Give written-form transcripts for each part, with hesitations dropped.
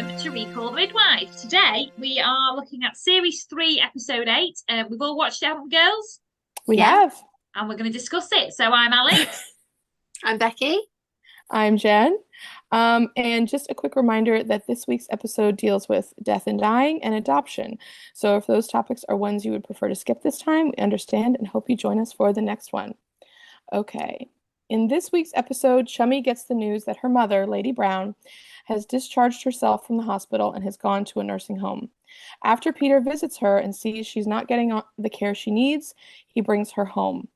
welcome to Recall the Midwife. Today we are looking at Series 3, Episode 8. We've all watched it, haven't we, girls? We have. And we're going to discuss it. So I'm Alex. I'm Becky. I'm Jenn. And just a quick reminder that this week's episode deals with death and dying and adoption. So if those topics are ones you would prefer to skip this time, we understand and hope you join us for the next one. Okay. In this week's episode, Chummy gets the news that her mother, Lady Brown, has discharged herself from the hospital and has gone to a nursing home. After Peter visits her and sees she's not getting the care she needs, he brings her home.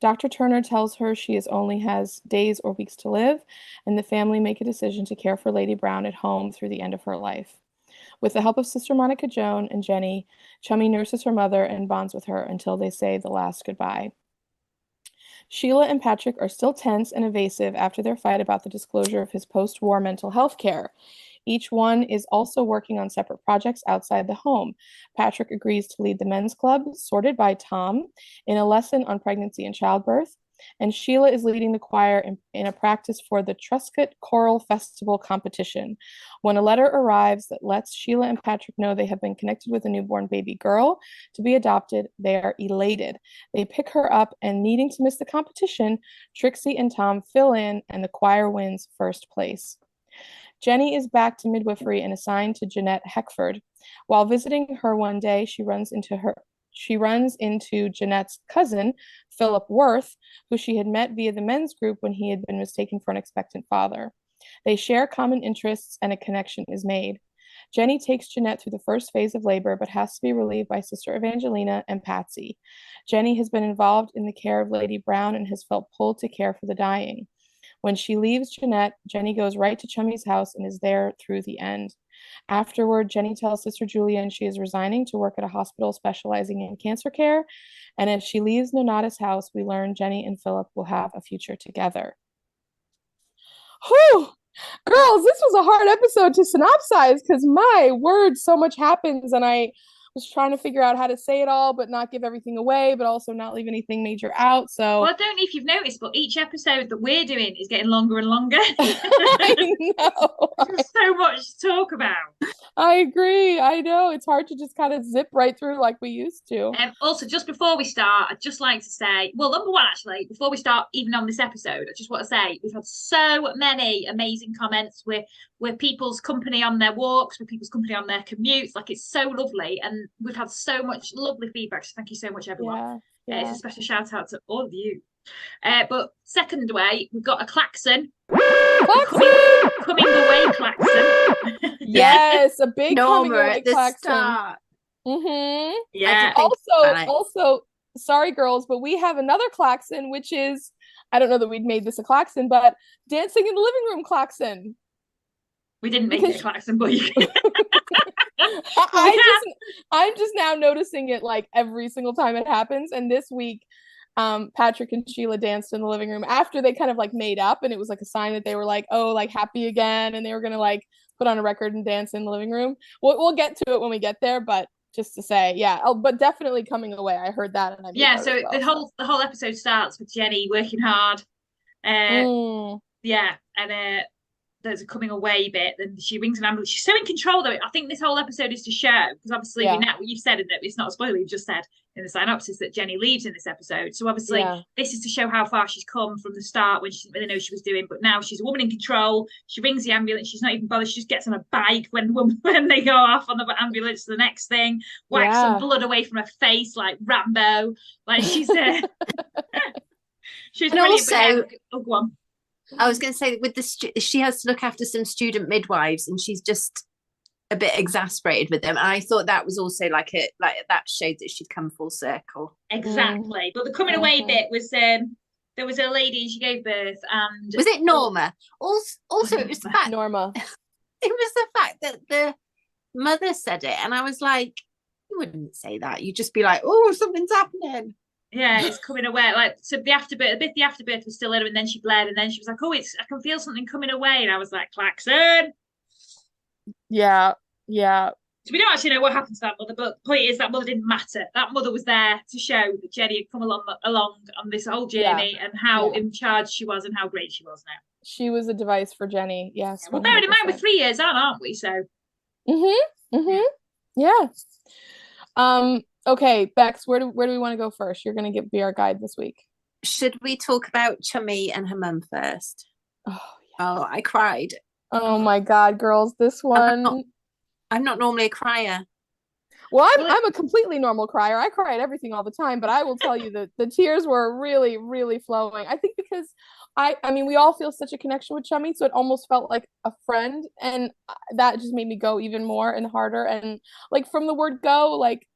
Dr. Turner tells her she only has days or weeks to live, and the family make a decision to care for Lady Brown at home through the end of her life. With the help of Sister Monica Joan and Jenny, Chummy nurses her mother and bonds with her until they say the last goodbye. Shelagh and Patrick are still tense and evasive after their fight about the disclosure of his post-war mental health care. Each one is also working on separate projects outside the home. Patrick agrees to lead the men's club, sorted by Tom, in a lesson on pregnancy and childbirth. And Shelagh is leading the choir in a practice for the Truscott Choral Festival competition. When a letter arrives that lets Shelagh and Patrick know they have been connected with a newborn baby girl to be adopted, they are elated. They pick her up, and needing to miss the competition, Trixie and Tom fill in, and the choir wins first place. Jenny is back to midwifery and assigned to Jeanette Heckford. While visiting her one day, she runs into Jeanette's cousin, Philip Worth, who she had met via the men's group when he had been mistaken for an expectant father. They share common interests and a connection is made. Jenny takes Jeanette through the first phase of labor, but has to be relieved by Sister Evangelina and Patsy. Jenny has been involved in the care of Lady Brown and has felt pulled to care for the dying. When she leaves Jeanette, Jenny goes right to Chummy's house and is there through the end. Afterward, Jenny tells Sister Julian she is resigning to work at a hospital specializing in cancer care, and as she leaves Nonata's house, we learn Jenny and Philip will have a future together. Whew! Girls, this was a hard episode to synopsize because my word, so much happens, and I was trying to figure out how to say it all, but not give everything away, but also not leave anything major out. So, well, I don't know if you've noticed, but each episode that we're doing is getting longer and longer. I know. There's so much to talk about. I agree. I know. It's hard to just kind of zip right through like we used to. Also, just before we start, I'd just like to say, well, number one, actually, before we start even on this episode, I just want to say we've had so many amazing comments with people's company on their walks, with people's company on their commutes. Like, it's so lovely. And we've had so much lovely feedback. So thank you so much, everyone. Yeah. It's a special shout out to all of you. But second way, we've got a klaxon. Coming away klaxon. Yes, a big Norma coming away at the klaxon. start. Mm-hmm. Yeah. Also, sorry, girls, but we have another klaxon, which is, I don't know that we'd made this a klaxon, but dancing in the living room klaxon. We didn't make it a klaxon, but you I'm just now noticing it like every single time it happens. And this week, Patrick and Shelagh danced in the living room after they kind of like made up, and it was like a sign that they were like, oh, like happy again, and they were gonna like put on a record and dance in the living room. We'll get to it when we get there, but just to say, yeah. Oh, but definitely coming away. I heard that, and so the whole episode starts with Jenny working hard. Yeah, and there's a coming away bit, then she rings an ambulance. She's so in control though. I think this whole episode is to show, because obviously we know what you've said, and it's not a spoiler, you've just said in the synopsis that Jenny leaves in this episode. So obviously this is to show how far she's come from the start when she didn't really know what she was doing, but now she's a woman in control. She rings the ambulance, she's not even bothered, she just gets on a bike when they go off on the ambulance. The next thing, whacks some blood away from her face like Rambo. Like she's she's and also, go on. I was going to say, with she has to look after some student midwives, and she's just a bit exasperated with them. And I thought that was also like that showed that she'd come full circle. Exactly. But the coming away bit was there was a lady and she gave birth, and was it Norma? Also, it was the fact Norma. It was the fact that the mother said it, and I was like, you wouldn't say that. You'd just be like, oh, something's happening. Yeah, it's coming away. Like, so the afterbirth was still in her, and then she bled, and then she was like, oh, I can feel something coming away. And I was like, klaxon. Yeah. So we don't actually know what happened to that mother, but the point is that mother didn't matter. That mother was there to show that Jenny had come along on this whole journey and how in charge she was and how great she was now. She was a device for Jenny, yes. Well, bearing in mind we're 3 years on, aren't we? So Yeah. Okay, Bex, where do we want to go first? You're gonna be our guide this week. Should we talk about Chummy and her mum first? Oh, oh, I cried. Oh my God, girls, this one. I'm not normally a crier. Well, I'm a completely normal crier. I cry at everything all the time, but I will tell you that the tears were really, really flowing. I think because I mean, we all feel such a connection with Chummy, so it almost felt like a friend, and that just made me go even more and harder. And like from the word go, like.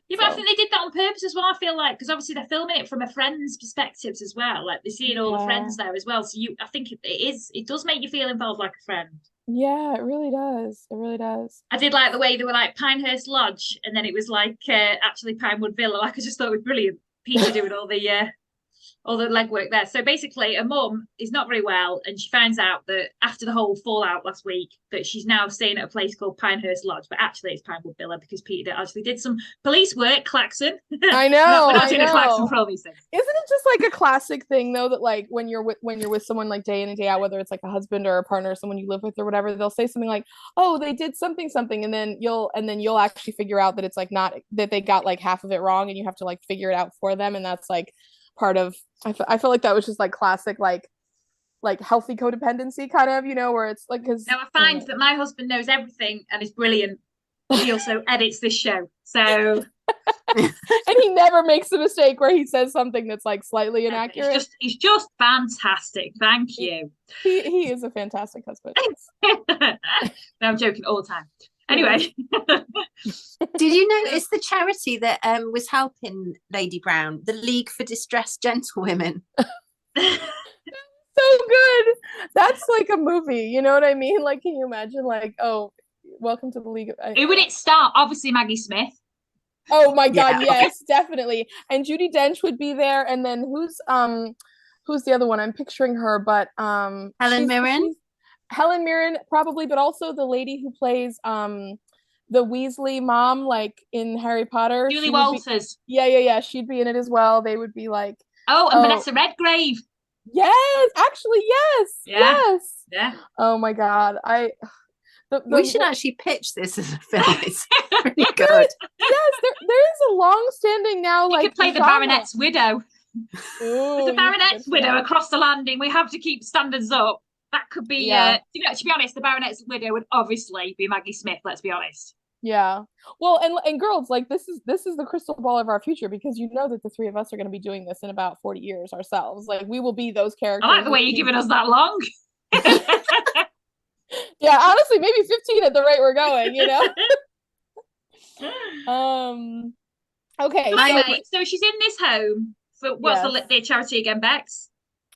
Yeah, but I think they did that on purpose as well. I feel like because obviously they're filming it from a friend's perspectives as well. Like they're seeing all the friends there as well. So I think it does make you feel involved like a friend. Yeah, it really does. It really does. I did like the way they were like Pinehurst Lodge, and then it was like actually Pinewood Villa. Like I just thought it was brilliant. Peter doing all the legwork there. So basically, her mum is not very well, and she finds out that after the whole fallout last week, that she's now staying at a place called Pinehurst Lodge, but actually it's Pinewood Villa because Peter actually did some police work. Klaxon. I know. We're not doing a klaxon for all these things. Isn't it just like a classic thing though that like when you're with someone like day in and day out, whether it's like a husband or a partner or someone you live with or whatever, they'll say something like, "Oh, they did something," and then you'll actually figure out that it's like not that they got like half of it wrong, and you have to like figure it out for them, and that's like part of I feel like that was just like classic like healthy codependency kind of, where it's like because now I find that my husband knows everything and is brilliant. He also edits this show, so and he never makes a mistake where he says something that's like slightly inaccurate. He's just fantastic. Thank you. He is a fantastic husband. No, I'm joking all the time. Anyway, did you notice the charity that was helping Lady Brown, the League for Distressed Gentlewomen? So good. That's like a movie, you know what I mean? Like, can you imagine like, oh, welcome to the League of... Who would it start? Obviously Maggie Smith. Oh my God, yes, definitely. And Judi Dench would be there, and then who's the other one? I'm picturing her, but Helen Mirren. Helen Mirren probably, but also the lady who plays the Weasley mom, like in Harry Potter. Julie Walters. Yeah. She'd be in it as well. They would be like, Vanessa Redgrave. Yes, actually, yes. Yeah. Yes. Yeah. Oh my God, we should actually pitch this as a film. It's pretty good. Yes, there is a long-standing now. You could play the baronet's widow. Ooh, there's a baronet's widow across the landing. We have to keep standards up. That could be, to be honest, the baronet's widow would obviously be Maggie Smith. Let's be honest. Yeah. Well, and girls, like this is the crystal ball of our future, because you know that the three of us are going to be doing this in about 40 years ourselves. Like we will be those characters. I like the way you're giving us that long. Yeah, honestly, maybe 15 at the rate we're going. Okay. Anyway, so she's in this home for what's the charity again, Bex?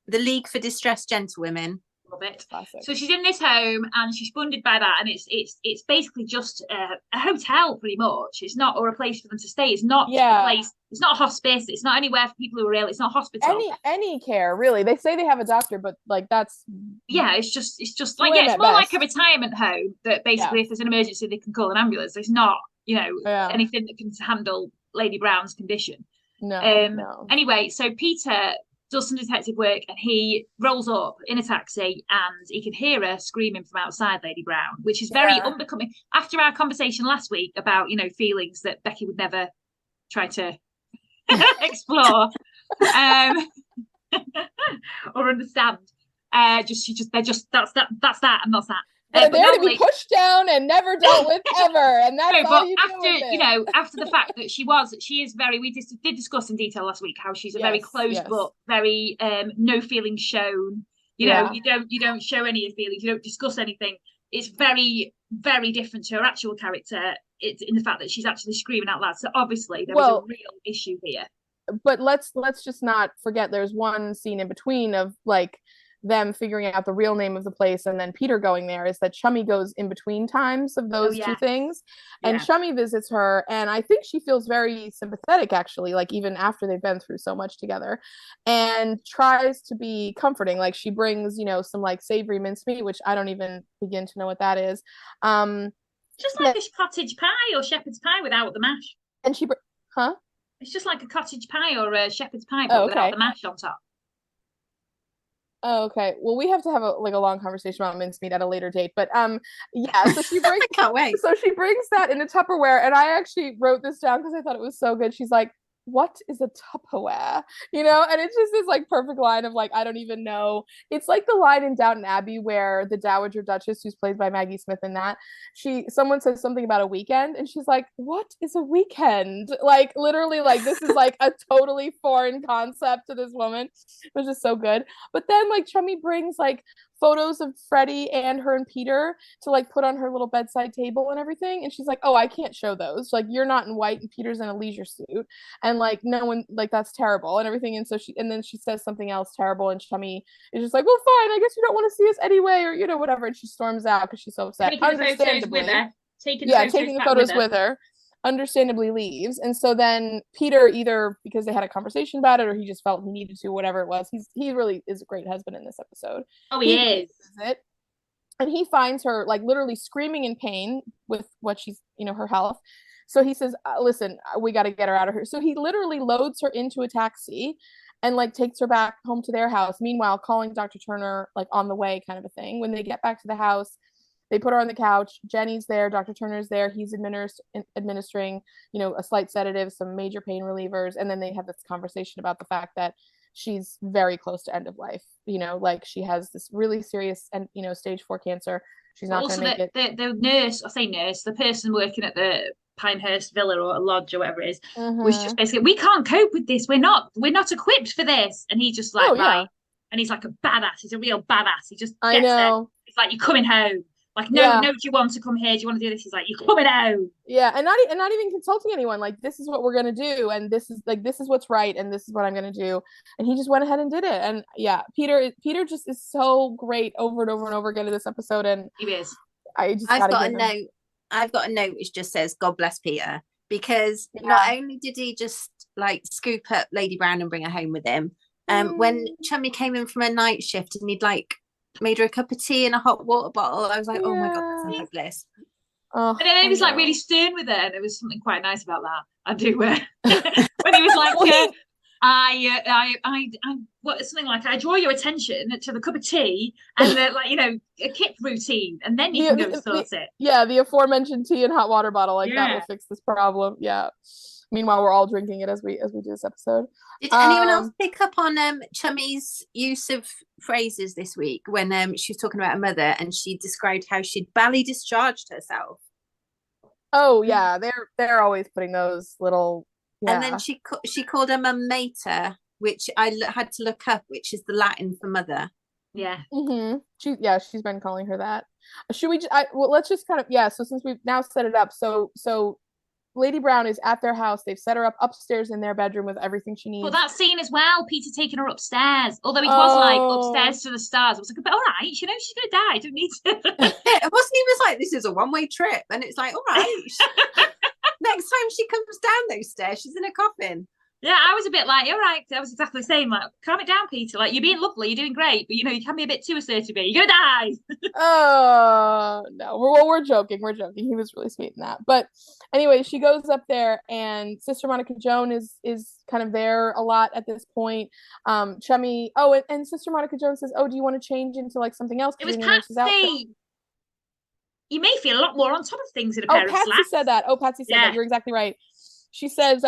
The League for Distressed Gentlewomen. Love it. Classic. So she's in this home and she's funded by that, and it's basically just a hotel pretty much. It's not, or a place for them to stay. It's not a place. It's not a hospice. It's not anywhere for people who are ill. It's not a hospital. Any care really. They say they have a doctor, but like that's it's just like it's more like a retirement home that basically if there's an emergency they can call an ambulance. It's not anything that can handle Lady Brown's condition. No. Anyway, so Peter does some detective work and he rolls up in a taxi and he can hear her screaming from outside Lady Brown, which is very unbecoming after our conversation last week about feelings that Becky would never try to explore or understand. That's that and that's that. They're there to be pushed down and never dealt with ever, and that's all you do with it. After the fact that she is very, we did discuss in detail last week how she's a very closed book, very no feelings shown. You don't show any of feelings, you don't discuss anything. It's very, very different to her actual character. It's in the fact that she's actually screaming out loud. So obviously there was a real issue here. But let's just not forget there's one scene in between of like them figuring out the real name of the place and then Peter going there, is that Chummy goes in between times of those two things, and Chummy visits her, and I think she feels very sympathetic actually, like even after they've been through so much together, and tries to be comforting. Like she brings some like savory mincemeat, which I don't even begin to know what that is, just like a cottage pie or shepherd's pie without the mash. And it's just like a cottage pie or a shepherd's pie but without the mash on top. Oh, okay. Well, we have to have a long conversation about mincemeat at a later date. But yeah. So she brings. I can't wait. So she brings that in a Tupperware, and I actually wrote this down because I thought it was so good. She's like, "What is a Tupperware?" And it's just this like perfect line of like, I don't even know. It's like the line in Downton Abbey where the Dowager Duchess, who's played by Maggie Smith in that, someone says something about a weekend, and she's like, "What is a weekend?" Like literally, like this is like a totally foreign concept to this woman. It was just so good. But then like Chummy brings like photos of Freddie and her and Peter to like put on her little bedside table and everything. And she's like, "Oh, I can't show those. Like you're not in white and Peter's in a leisure suit." And like no one, like that's terrible and everything. And so then she says something else terrible, and Chummy is just like, "Well, fine, I guess you don't want to see us anyway," or whatever. And she storms out because she's so upset. Taking the photos with her. Taking the photos with her. Understandably leaves. And so then Peter, either because they had a conversation about it or he just felt he needed to, whatever it was, he really is a great husband in this episode. Oh, he is. And he finds her like literally screaming in pain with what she's, her health. So he says, "Listen, we got to get her out of here." So he literally loads her into a taxi and like takes her back home to their house. Meanwhile, calling Dr. Turner like on the way, kind of a thing. When they get back to the house, they put her on the couch. Jenny's there. Dr. Turner's there. He's administering, a slight sedative, some major pain relievers. And then they have this conversation about the fact that she's very close to end of life. Like she has this really serious and, stage 4 cancer. She's not going to make it. The nurse, I say nurse, the person working at the Pinehurst Villa or lodge or whatever it is, was just basically, "We can't cope with this. We're not equipped for this." And he's just like, right. And he's like a badass. He's a real badass. He just gets it. He's like, "You're coming home." Like, no, do you want to come here? Do you want to do this? He's like, "You're coming out." Yeah, and not even consulting anyone. Like, this is what we're gonna do, and this is what's right, and this is what I'm gonna do. And he just went ahead and did it. And yeah, Peter just is so great over and over and over again in this episode. And he is. I've got a note which just says, "God bless Peter," because not only did he just like scoop up Lady Brown and bring her home with him, when Chummy came in from a night shift and he'd like made her a cup of tea in a hot water bottle, I was like, "Oh my God, that sounds like bliss." And then he was like really stern with her, and there was something quite nice about that. I do. When he was like, something like, "I draw your attention to the cup of tea and the a kip routine, and then you can go and sort it." Yeah, the aforementioned tea and hot water bottle, that will fix this problem. Yeah. Meanwhile, we're all drinking it as we do this episode. Did anyone else pick up on Chummy's use of phrases this week when she was talking about her mother and she described how she'd bally discharged herself? Oh yeah, they're always putting those little. Yeah. And then she called her mum mater, which I had to look up, which is the Latin for mother. Yeah. Mm-hmm. She's been calling her that. Should we? Let's just kind of So since we've now set it up, so Lady Brown is at their house. They've set her up upstairs in their bedroom with everything she needs. But that scene as well, Peter taking her upstairs. Although it was like upstairs to the stars. I was like, "But all right, she's going to die. I don't need to." It wasn't even like, "This is a one-way trip." And it's like, all right. Next time she comes down those stairs, she's in a coffin. Yeah, I was a bit like, all right. I was exactly the same. Like, calm it down, Peter. Like, you're being lovely, you're doing great, but you can be a bit too assertive here. You're gonna die. Oh no, we're joking. We're joking. He was really sweet in that. But anyway, she goes up there, and Sister Monica Joan is kind of there a lot at this point. Chummy. Oh, and Sister Monica Joan says, "Oh, do you want to change into like something else?" It was Patsy. You may feel a lot more on top of things in a pair of slacks. Patsy said that. Patsy said that. You're exactly right. She says,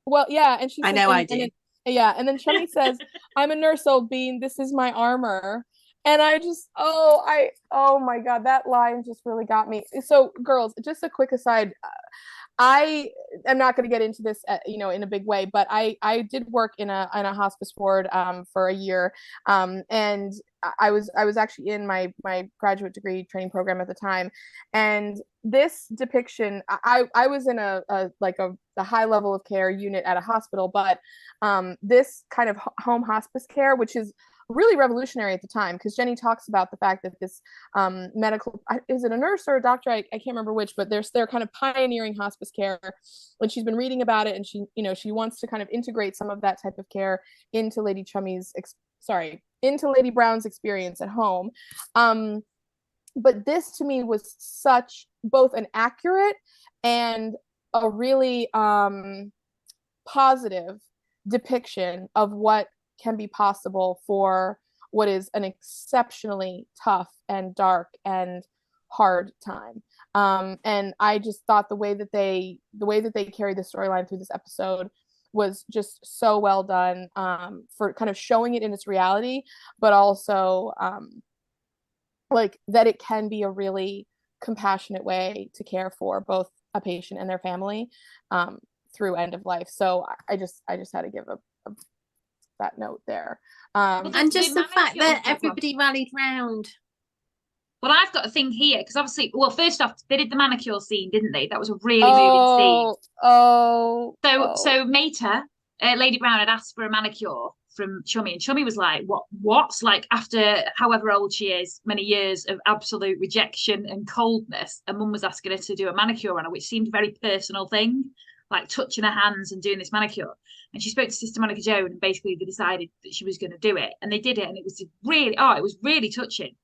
well, yeah, and she. I know I did. And then Chummy says, "I'm a nurse, old bean. This is my armor." And I just, oh my God, that line just really got me. So, girls, just a quick aside. I am not going to get into this, in a big way, but I did work in a hospice ward for a year, and I was actually in my graduate degree training program at the time, and this depiction, I was in a high level of care unit at a hospital, but this kind of home hospice care, which is really revolutionary at the time, because Jenny talks about the fact that this medical, is it a nurse or a doctor? I can't remember which, but they're kind of pioneering hospice care, and she's been reading about it, and she wants to kind of integrate some of that type of care into Lady Brown's experience at home. But this to me was such both an accurate and a really positive depiction of what can be possible for what is an exceptionally tough and dark and hard time. And I just thought the way that they carried the storyline through this episode was just so well done, for kind of showing it in its reality, but also like that it can be a really compassionate way to care for both a patient and their family through end of life. So I just had to give a that note there. And just the fact that everybody rallied round. Well, I've got a thing here because obviously, well, first off, they did the manicure scene, didn't they? That was a really moving scene. So Mater, Lady Brown had asked for a manicure from Chummy, and Chummy was like, "What?" Like after however old she is, many years of absolute rejection and coldness, and Mum was asking her to do a manicure on her, which seemed a very personal thing, like touching her hands and doing this manicure. And she spoke to Sister Monica Joan, and basically they decided that she was going to do it, and they did it, and it was really touching.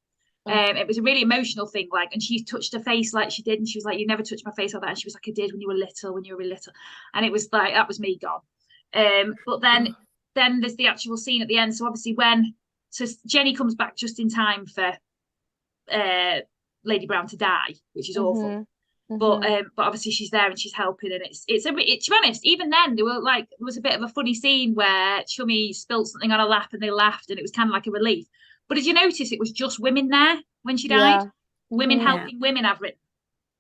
It was a really emotional thing, like, and she touched her face like she did, and she was like, "You never touched my face like that." And she was like, "I did when you were really little," and it was like, that was me gone. But then there's the actual scene at the end. So obviously Jenny comes back just in time for Lady Brown to die, which is awful. But obviously she's there and she's helping, and to be honest, even then there was a bit of a funny scene where Chummy spilled something on her lap and they laughed, and it was kind of like a relief. But did you notice it was just women there when she died? Yeah. Women helping women, I've written.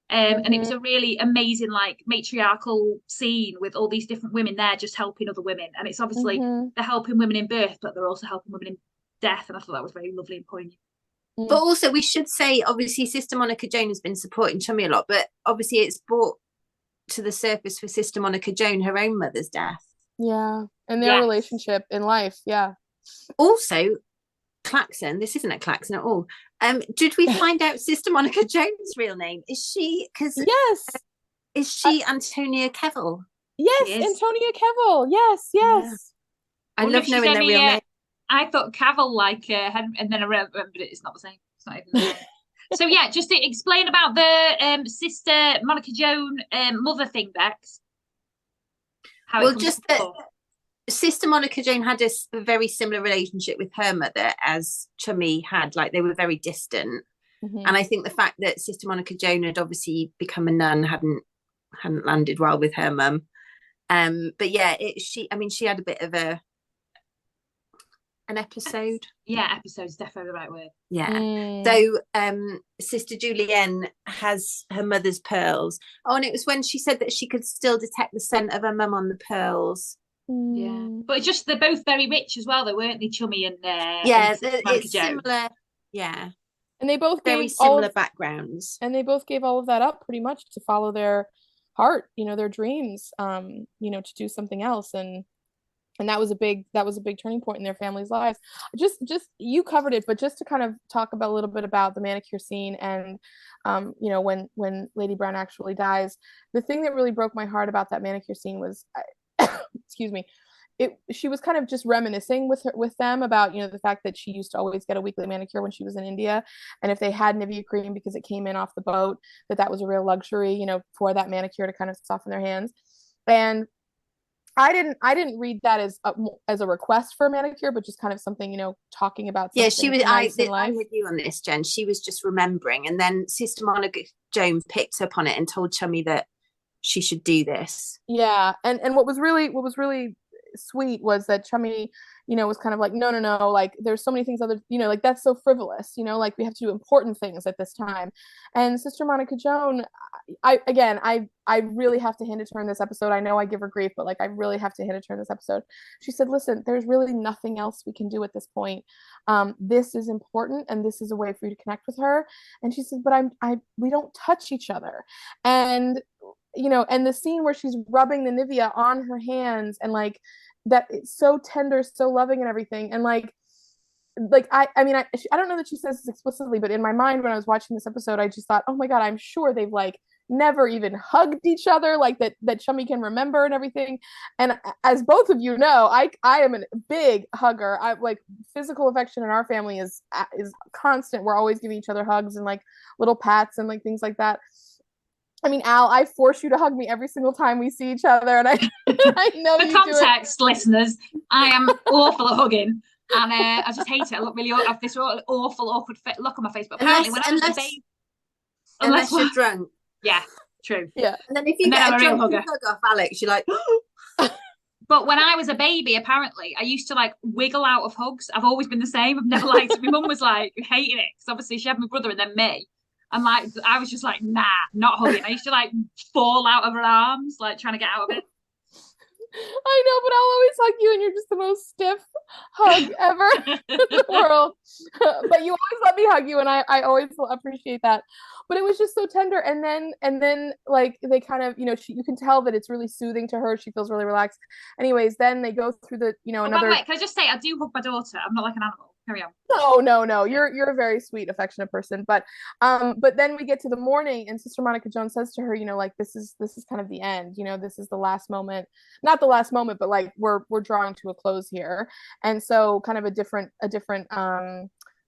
And it was a really amazing, like, matriarchal scene with all these different women there just helping other women. And it's obviously they're helping women in birth, but they're also helping women in death. And I thought that was very lovely and poignant. But also we should say, obviously, Sister Monica Joan has been supporting Chummy a lot, but obviously it's brought to the surface for Sister Monica Joan her own mother's death. Yeah. And their relationship in life. Yeah. Also, Claxon, this isn't a Claxon at all. Did we find out Sister Monica Joan's real name? Is she Antonia Kevill? Yes, Antonia Kevill. Yes. Yeah. I love knowing their real name. I thought Cavill, like, and then I remembered it's not the same. It's not even the same. So yeah, just to explain about the Sister Monica Joan mother thing, Bex. Sister Monica Joan had a very similar relationship with her mother as Chummy had. Like, they were very distant. And I think the fact that Sister Monica Joan had obviously become a nun hadn't landed well with her mum. But yeah, she had a bit of an episode. Yeah, episode's definitely the right word. Yeah. So Sister Julienne has her mother's pearls. Oh, and it was when she said that she could still detect the scent of her mum on the pearls. Yeah, but they're both very rich as well, though, weren't they, Chummy and it's similar. Yeah, and they both very similar backgrounds, and they both gave all of that up pretty much to follow their heart, their dreams, to do something else, and that was a big turning point in their family's lives. Just you covered it, but just to kind of talk about a little bit about the manicure scene and when Lady Brown actually dies, the thing that really broke my heart about that manicure scene was excuse me, she was kind of just reminiscing with them about the fact that she used to always get a weekly manicure when she was in India, and if they had Nivea cream because it came in off the boat, that was a real luxury for that manicure to kind of soften their hands. And I didn't read that as a request for a manicure, but just kind of something, talking about something. Yeah, she was. I'm with you on this, Jen. She was just remembering, and then Sister Monica Joan picked up on it and told Chummy that she should do this. Yeah, and what was really sweet was that Chummy, was kind of like, no, like, there's so many things other, like, that's so frivolous, like, we have to do important things at this time. And Sister Monica Joan, I really have to hand it to her in this episode. I know I give her grief, but, like, I really have to hand it to her in this episode. She said, listen, there's really nothing else we can do at this point. This is important, and this is a way for you to connect with her. And she said, but we don't touch each other. And and the scene where she's rubbing the Nivea on her hands, and like that, it's so tender, so loving and everything. And like I don't know that she says this explicitly, but in my mind when I was watching this episode, I just thought, oh my God, I'm sure they've like never even hugged each other, like that Chummy can remember and everything. And as both of you know, I am a big hugger. I like physical affection in our family is constant. We're always giving each other hugs and like little pats and like things like that. I mean, Al, I force you to hug me every single time we see each other, and I know for context, listeners, I am awful at hugging. And I just hate it. I look really I have this awful, awkward look on my face. But apparently, when I was a baby, unless you're drunk. Yeah, true. Yeah. And then if you get a drunk hug off Alex, you're like, But when I was a baby, apparently, I used to like wiggle out of hugs. I've always been the same. I've never liked it. My mum was like hating it because obviously she had my brother and then me. And like I was just like, nah, not hugging. I used to like fall out of her arms, like trying to get out of it. I know, but I'll always hug you, and you're just the most stiff hug ever in the world. But you always let me hug you, and I always appreciate that. But it was just so tender, and then like they kind of, you know, you can tell that it's really soothing to her. She feels really relaxed. Anyways, then they go through the, you know, another. Wait, can I just say I do hug my daughter? I'm not like an animal. Carry on. No. You're a very sweet, affectionate person. But then we get to the morning, and Sister Monica Joan says to her, you know, like this is kind of the end. You know, this is the last moment. Not the last moment, but like we're drawing to a close here. And so kind of a different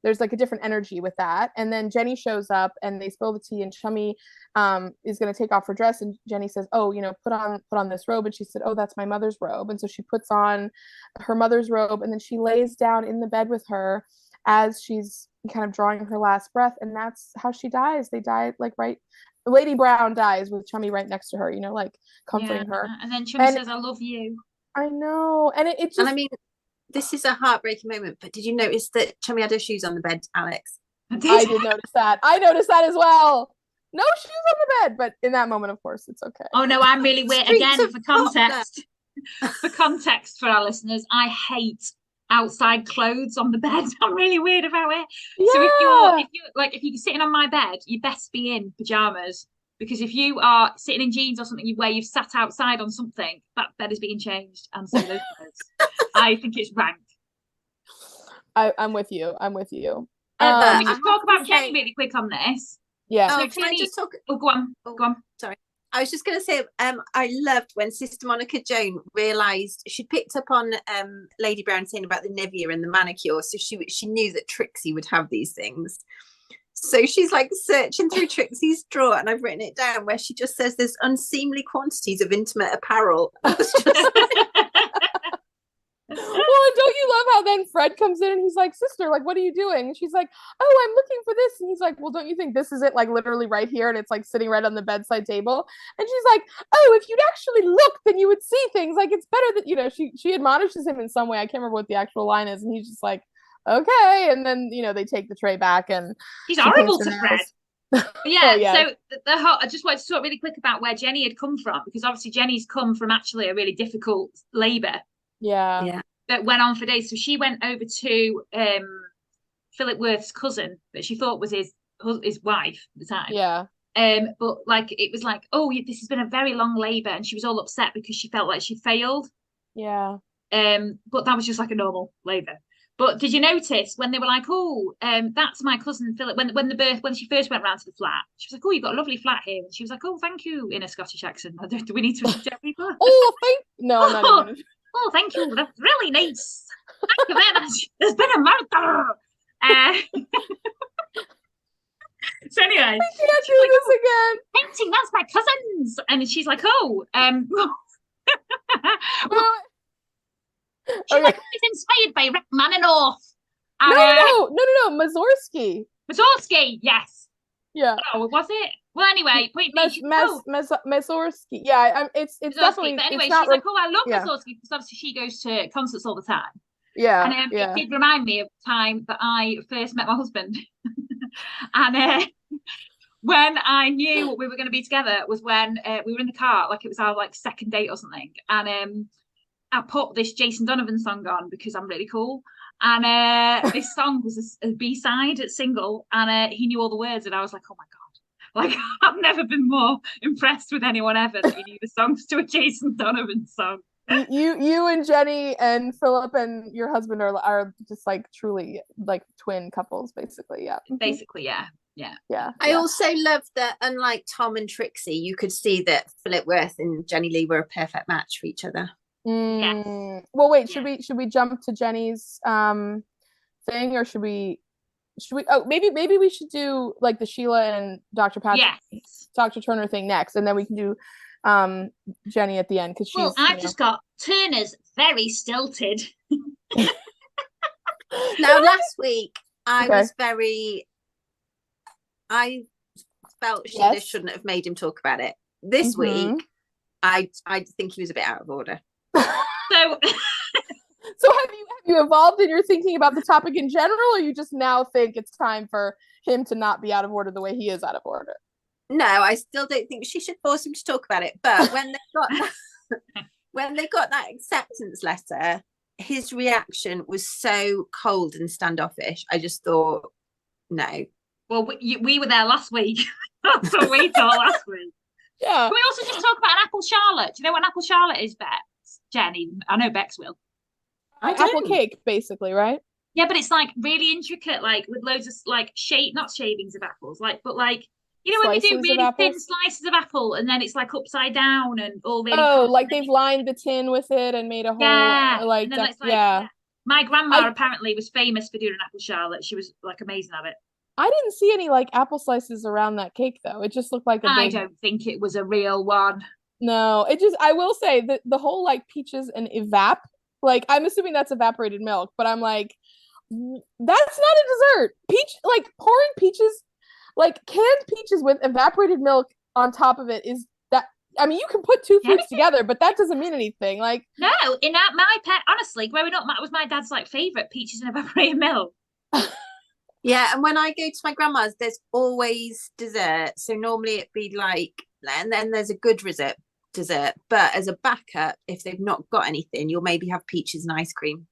there's like a different energy with that. And then Jenny shows up and they spill the tea, and Chummy is going to take off her dress, and Jenny says, oh, you know, put on this robe. And she said, oh, that's my mother's robe. And so she puts on her mother's robe, and then she lays down in the bed with her as she's kind of drawing her last breath. And that's how she dies. They die like Lady Brown dies with Chummy right next to her, you know, like comforting her. And then Chummy says, I love you. I know. And it just, and I mean, this is a heartbreaking moment, but did you notice that Chummy had her shoes on the bed, Alex? I did notice that. I noticed that as well. No shoes on the bed, but in that moment, of course, it's okay. Oh no, I'm really weird. Again, for context, for our listeners, I hate outside clothes on the bed. I'm really weird about it. Yeah. So if you're sitting on my bed, you best be in pajamas, because if you are sitting in jeans or something where you've sat outside on something, that bed is being changed, and so those clothes. I think it's rank. I'm with you. Can we just talk about Jenny really quick on this? Yeah. So can I just talk? Oh, go on. Sorry. I was just going to say, I loved when Sister Monica Joan realised she'd picked up on Lady Brown saying about the Nivea and the manicure, so she knew that Trixie would have these things. So she's like searching through Trixie's drawer, and I've written it down where she just says there's unseemly quantities of intimate apparel. Well, and don't you love how then Fred comes in and he's like, sister, like, what are you doing? And she's like, oh, I'm looking for this. And he's like, well, don't you think this is it, like literally right here, and it's like sitting right on the bedside table? And she's like, oh, if you'd actually look, then you would see things. Like, it's better that, you know, she admonishes him in some way. I can't remember what the actual line is, and he's just like, okay. And then, you know, they take the tray back, and she's horrible to Fred. Yeah, so the whole, I just wanted to talk really quick about where Jenny had come from, because obviously Jenny's come from actually a really difficult labour. Yeah. That went on for days. So she went over to Philip Worth's cousin that she thought was his wife at the time. Yeah. But like it was like, oh, this has been a very long labour, and she was all upset because she felt like she failed. Yeah. But that was just like a normal labour. But did you notice when they were like, oh, that's my cousin Philip, when she first went round to the flat, she was like, oh, you've got a lovely flat here. And she was like, oh, thank you, in a Scottish accent. Do we need to reject people? Oh, no, I'm not even. Oh, thank you. That's really nice. Thank you very much. There's been a murder. So anyway, I can't do this again. Painting, that's my cousin's. And she's like, oh, she's like, it's inspired by Rick Maninoff. No, Mazorsky. Mazorsky, yes. Yeah. Oh, was it? Well, anyway, Mazorsky. Yeah, it's definitely. But anyway, she's like, oh, I love Mazorsky, because obviously she goes to concerts all the time. Yeah. And it did remind me of the time that I first met my husband. And when I knew we were going to be together was when we were in the car, like it was our like second date or something. And I put this Jason Donovan song on because I'm really cool. And this song was a B-side, a single, and he knew all the words, and I was like, oh my God. Like, I've never been more impressed with anyone ever that he knew the songs to a Jason Donovan song. You and Jenny and Philip and your husband are just like truly like twin couples, basically. Yeah. Basically, yeah. I also love that, unlike Tom and Trixie, you could see that Philip Worth and Jenny Lee were a perfect match for each other. Yes. Well, wait, should we jump to Jenny's thing, or should we maybe we should do like the Shelagh and Dr. Patrick, Dr. Turner thing next, and then we can do Jenny at the end, because she's I've just got Turner's very stilted. Now, last week, I felt she just shouldn't have made him talk about it. This week, I think he was a bit out of order. So have you evolved in your thinking about the topic in general, or you just now think it's time for him to not be out of order the way he is out of order? No, I still don't think she should force him to talk about it. But when they got that acceptance letter, his reaction was so cold and standoffish. I just thought, no. Well, we were there last week. That's what we thought last week. Yeah. Can we also just talk about an apple Charlotte? Do you know what an apple Charlotte is, Bex? Jenny, I know Bex will. Apple cake, basically, right? Yeah, but it's like really intricate, like with loads of like not shavings of apples, like, but like, you know, when you do really thin slices of apple and then it's like upside down and all really like they've lined the tin with it and made a whole like, yeah. My grandma apparently was famous for doing an apple Charlotte. She was like amazing at it. I didn't see any like apple slices around that cake though. It just looked like I don't think it was a real one. No, I will say that the whole like peaches and evap, like I'm assuming that's evaporated milk, but I'm like, that's not a dessert. Like pouring peaches, like canned peaches with evaporated milk on top of it is that. I mean, you can put two fruits together, but that doesn't mean anything. Like no, in that my pet, honestly, growing up, that was my dad's like favorite, peaches and evaporated milk. Yeah, and when I go to my grandma's, there's always dessert. So normally it'd be like, and then there's a good dessert. But as a backup, if they've not got anything, you'll maybe have peaches and ice cream.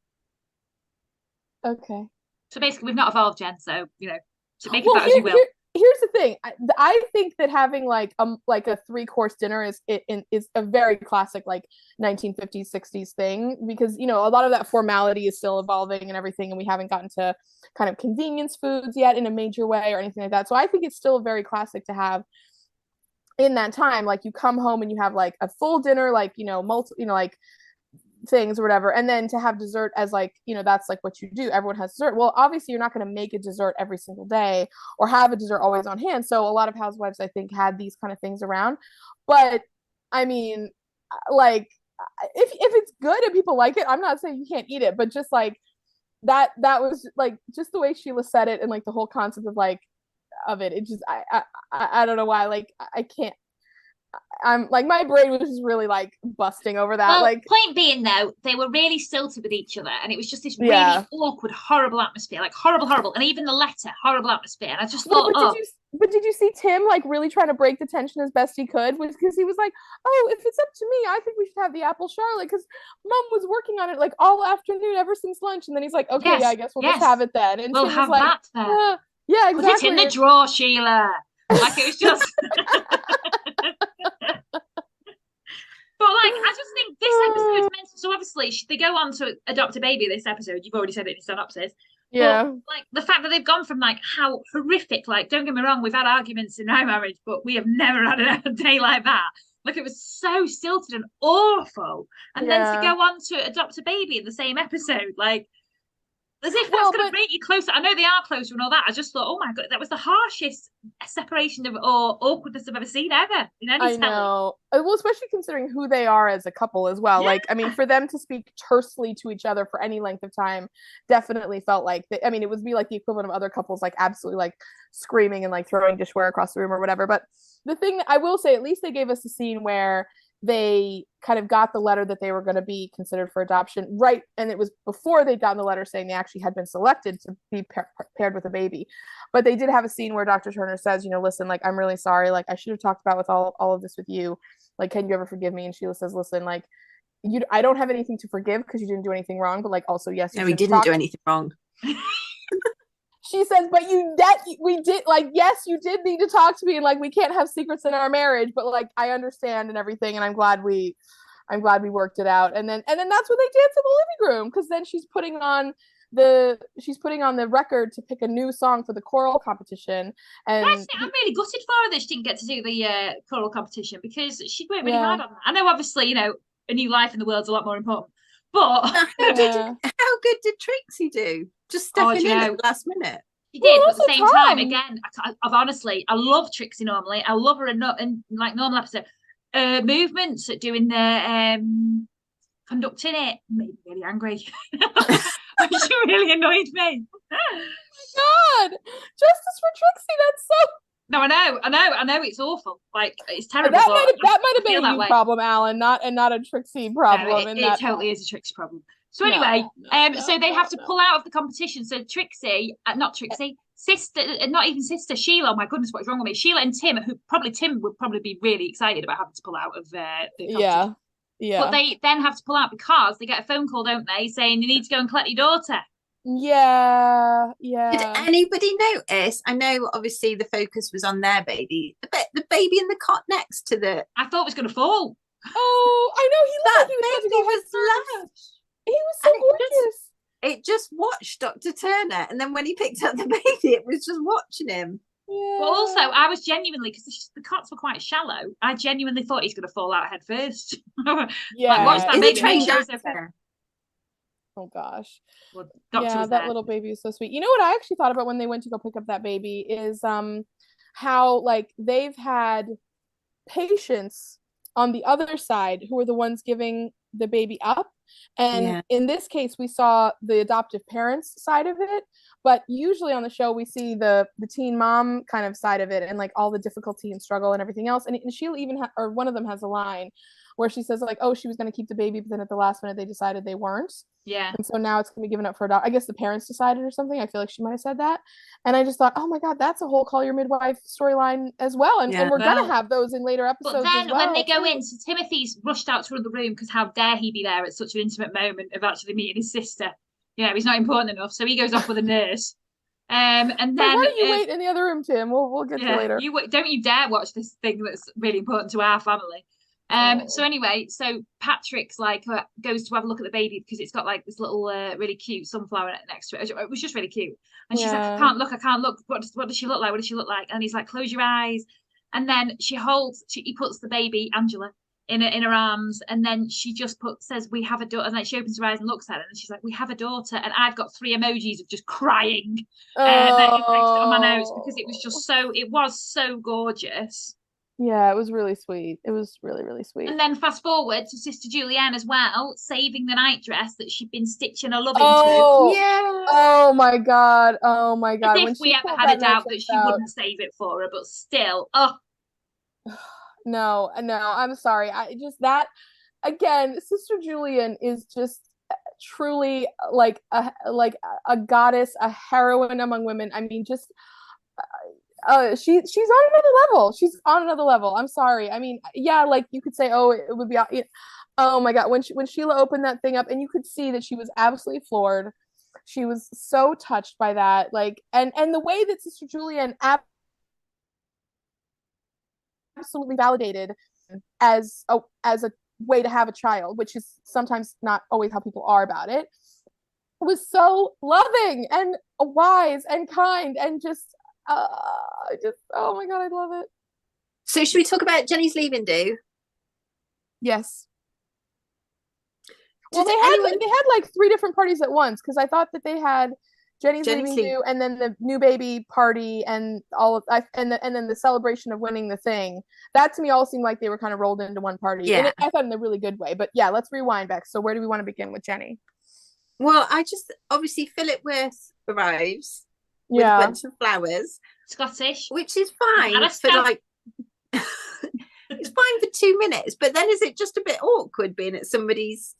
Okay. So basically, we've not evolved, Jen. So so make it that as you will. Here's the thing. I think that having like a 3-course dinner is a very classic like 1950s 60s thing, because a lot of that formality is still evolving and everything, and we haven't gotten to kind of convenience foods yet in a major way or anything like that. So I think it's still very classic to have in that time, like you come home and you have like a full dinner, like like things or whatever, and then to have dessert as like that's like what you do. Everyone has dessert. Well, obviously you're not going to make a dessert every single day or have a dessert always on hand, so a lot of housewives I think had these kind of things around. But I mean, like if it's good and people like it, I'm not saying you can't eat it, but just like that was like just the way Sheila said it and like the whole concept of it just I don't know why, like I can't. I'm like my brain was just really like busting over that. Well, like point being though, they were really stilted with each other, and it was just this really awkward, horrible atmosphere, like horrible, and even the letter, horrible atmosphere. And I just thought, but did you see Tim like really trying to break the tension as best he could? Was because he was like, oh, if it's up to me, I think we should have the apple Charlotte because Mom was working on it like all afternoon ever since lunch, and then he's like, okay, I guess we'll just have it then. And we'll have that then. Yeah, exactly. Put it in the drawer, Sheila. Like it was just. But like, I just think this episode is meant to, so obviously they go on to adopt a baby this episode. You've already said it in synopsis. Yeah. But, like the fact that they've gone from like how horrific, like don't get me wrong, we've had arguments in our marriage, but we have never had a day like that. Like it was so stilted and awful. And then to go on to adopt a baby in the same episode, like as if that's going to bring you closer. I know they are closer and all that. I just thought, oh my God, that was the harshest separation or awkwardness I've ever seen ever in any telly. Know. Well, especially considering who they are as a couple as well. Yeah. Like, I mean, for them to speak tersely to each other for any length of time definitely felt like, it would be like the equivalent of other couples, like absolutely like screaming and like throwing dishware across the room or whatever. But the thing that I will say, at least they gave us a scene where they kind of got the letter that they were going to be considered for adoption, right? And it was before they'd gotten the letter saying they actually had been selected to be paired with a baby. But they did have a scene where Dr. Turner says, listen, like, I'm really sorry. Like, I should have talked about with all of this with you. Like, can you ever forgive me? And Sheila says, listen, like, I don't have anything to forgive because you didn't do anything wrong. But like, also, yes, no, we didn't do anything wrong. She says, but we did, like, yes, you did need to talk to me, and like we can't have secrets in our marriage, but like I understand and everything, and I'm glad we worked it out. And then that's when they dance in the living room, because then she's putting on the record to pick a new song for the choral competition. And actually, I'm really gutted for her that she didn't get to do the choral competition, because she worked really hard on that. I know, obviously, a new life in the world's a lot more important. But how good did Trixie do? Just stepping in at the last minute. She did, but at the same time, again, I love Trixie normally. I love her in like normal episode. Movements, doing the conducting it made me really angry. which really annoyed me. God, justice for Trixie. That's so. No, I know. It's awful. Like, it's terrible. That might have been a you way. problem, Alan, not a Trixie problem. No, it totally is a Trixie problem. So anyway, so they have to pull out of the competition. So Trixie, not Trixie, sister, not even sister, Shelagh. Oh my goodness, what's wrong with me? Shelagh and Tim, Tim would probably be really excited about having to pull out of the competition. Yeah. But they then have to pull out because they get a phone call, don't they, saying you need to go and collect your daughter. Yeah. Did anybody notice? I know, obviously, the focus was on their baby. The baby in the cot next to the. I thought it was going to fall. Oh, I know. He was lush. He was so gorgeous. It just watched Dr. Turner, and then when he picked up the baby, it was just watching him. Yeah. But also, I was genuinely, because the cots were quite shallow, I genuinely thought he's going to fall out head first. Yeah. Like, watch that baby. Make sure it's okay. Oh gosh. Well, that little baby is so sweet. You know what I actually thought about when they went to go pick up that baby is how like they've had patients on the other side who are the ones giving the baby up. And in this case, we saw the adoptive parents side of it, but usually on the show we see the teen mom kind of side of it and like all the difficulty and struggle and everything else. And she'll even or one of them has a line where she says like, oh, she was going to keep the baby, but then at the last minute they decided they weren't. Yeah. And so now it's going to be given up for adoption. I guess the parents decided or something. I feel like she might have said that. And I just thought, oh my God, that's a whole Call Your Midwife storyline as well. And we're going to have those in later episodes. But then as well, when they go in, so Timothy's rushed out to another room because how dare he be there at such an intimate moment of actually meeting his sister. You know, he's not important enough. So he goes off with a nurse. And then why don't you wait in the other room, Tim? We'll get to you later. Don't you dare watch this thing that's really important to our family. So anyway, so Patrick's like goes to have a look at the baby because it's got like this little really cute sunflower next to it. It was just really cute, and she's like, I can't look. What does she look like? What does she look like? And he's like, close your eyes. And then he puts the baby Angela in her arms, and then she just says we have a daughter, and then she opens her eyes and looks at it, and she's like, we have a daughter. And I've got 3 emojis of just crying on my notes because it was so gorgeous. Yeah, it was really sweet. It was really, really sweet. And then fast forward to Sister Julianne as well, saving the nightdress that she'd been stitching her love into. Yeah. Oh my God. As if we ever had a doubt that she wouldn't save it for her, but still. No, I'm sorry. I just that again, Sister Julian is just truly like a goddess, a heroine among women. I mean, just she's on another level. She's on another level. I'm sorry. I mean, yeah, like you could say, oh, it would be, oh my God, when Sheila opened that thing up and you could see that she was absolutely floored. She was so touched by that, like, and the way that Sister Julian absolutely validated as a way to have a child, which is sometimes not always how people are about it, was so loving and wise and kind and just oh my God, I love it. So should we talk about Jenny's leaving do? Yes. Well, they had like 3 different parties at once because I thought that they had Jenny's leaving do and then the new baby party and and then the celebration of winning the thing. That to me all seemed like they were kind of rolled into one party. Yeah. And I thought in a really good way. But yeah, let's rewind back. So where do we want to begin with Jenny? Well, I just obviously Philip Worth arrives with a bunch of flowers. Scottish. Which is fine for like it's fine for 2 minutes, but then is it just a bit awkward being at somebody's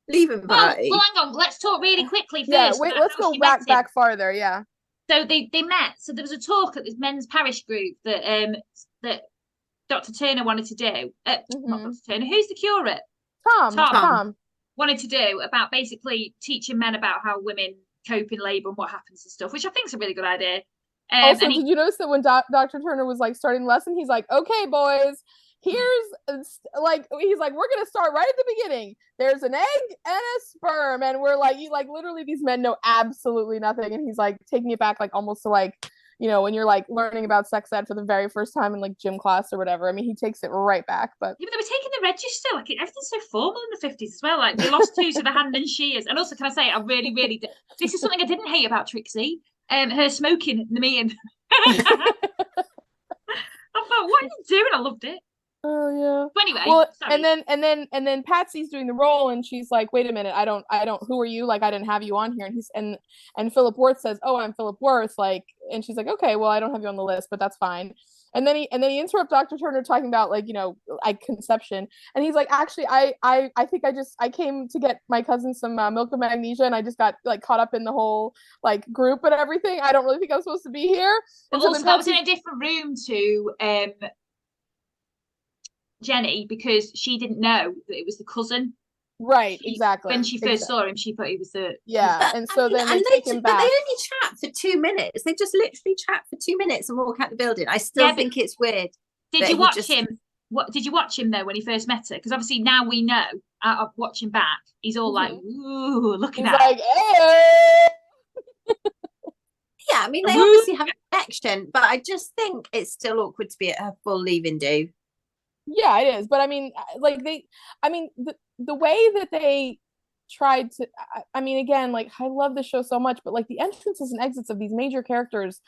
leaving party? Well, hang on, let's talk really quickly first. Yeah, wait, let's go back farther, yeah. So they met. So there was a talk at this men's parish group that Dr. Turner wanted to do. Not Dr. Turner, who's the curate? Tom wanted to do about basically teaching men about how women cope in labour and what happens and stuff, which I think is a really good idea. Also, did you notice that when Dr. Turner was like starting the lesson, he's like, okay, boys, here's like, he's like, we're going to start right at the beginning. There's an egg and a sperm. And we're like, literally these men know absolutely nothing. And he's like taking it back, like almost to like, you know, when you're like learning about sex ed for the very first time in like gym class or whatever. I mean, he takes it right back. But yeah, but they were taking the register. Like everything's so formal in the 50s as well. Like they lost 2 to the hand and shears. And also, can I say, I really, really, this is something I didn't hate about Trixie. Her smoking in the meeting. I thought, what are you doing? I loved it. Oh yeah. But anyway, well, sorry. and then Patsy's doing the role, and she's like, "Wait a minute, I don't. Who are you? Like, I didn't have you on here." And Philip Worth says, "Oh, I'm Philip Worth." Like, and she's like, "Okay, well, I don't have you on the list, but that's fine." And then he interrupts Dr. Turner talking about like like conception, and he's like, "Actually, I think I came to get my cousin some milk of magnesia, and I just got like caught up in the whole like group and everything. I don't really think I'm supposed to be here." But And so also, that was in a different room to Jenny, because she didn't know that it was the cousin. Right, exactly. When she first saw him, she thought he was the and so then they take him back. But they only chat for 2 minutes. They just literally chat for 2 minutes and walk out the building. I still think it's weird. Did you watch him? What did you watch him though when he first met her? Because obviously now we know. Watching back, he's all like, "Ooh, looking at." Like, hey! Yeah, I mean they obviously have a connection, but I just think it's still awkward to be at her full leave-in do. Yeah, it is. But I mean, like the way that they tried to, I mean, again, like I love the show so much, but like the entrances and exits of these major characters